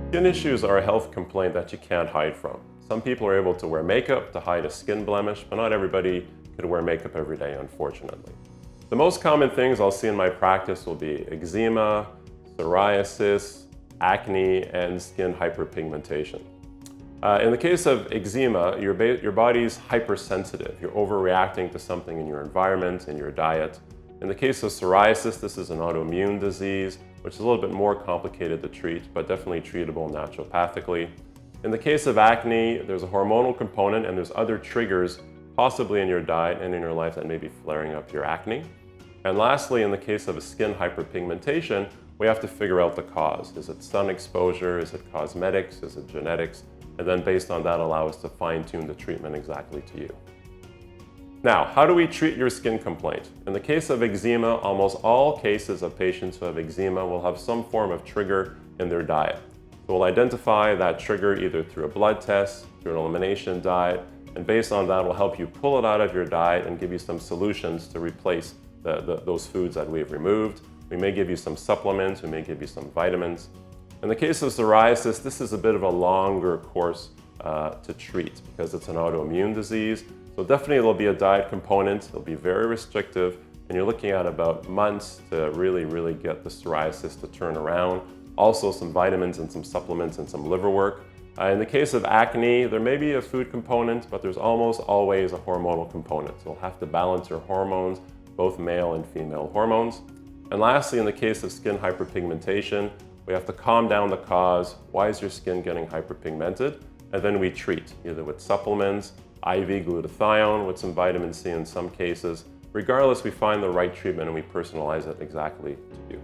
Skin issues are a health complaint that you can't hide from. Some people are able to wear makeup to hide a skin blemish, but not everybody could wear makeup every day, unfortunately. The most common things I'll see in my practice will be eczema, psoriasis, acne, and skin hyperpigmentation. In the case of eczema, your body's hypersensitive. You're overreacting to something in your environment, in your diet. In the case of psoriasis, this is an autoimmune disease, which is a little bit more complicated to treat, but definitely treatable naturopathically. In the case of acne, there's a hormonal component and there's other triggers possibly in your diet and in your life that may be flaring up your acne. And lastly, in the case of a skin hyperpigmentation, we have to figure out the cause. Is it sun exposure? Is it cosmetics? Is it genetics? And then based on that, allow us to fine-tune the treatment exactly to you. Now, how do we treat your skin complaint? In the case of eczema, almost all cases of patients who have eczema will have some form of trigger in their diet. So we'll identify that trigger either through a blood test, through an elimination diet, and based on that, we'll help you pull it out of your diet and give you some solutions to replace those foods that we've removed. We may give you some supplements, we may give you some vitamins. In the case of psoriasis, this is a bit of a longer course to treat because it's an autoimmune disease. So definitely there'll be a diet component, it'll be very restrictive, and you're looking at about months to really get the psoriasis to turn around. Also some vitamins and some supplements and some liver work. In the case of acne, there may be a food component, but there's almost always a hormonal component. So you'll have to balance your hormones, both male and female hormones. And lastly, in the case of skin hyperpigmentation, we have to calm down the cause. Why is your skin getting hyperpigmented? And then we treat, either with supplements, IV glutathione, with some vitamin C in some cases. Regardless, we find the right treatment and we personalize it exactly to you.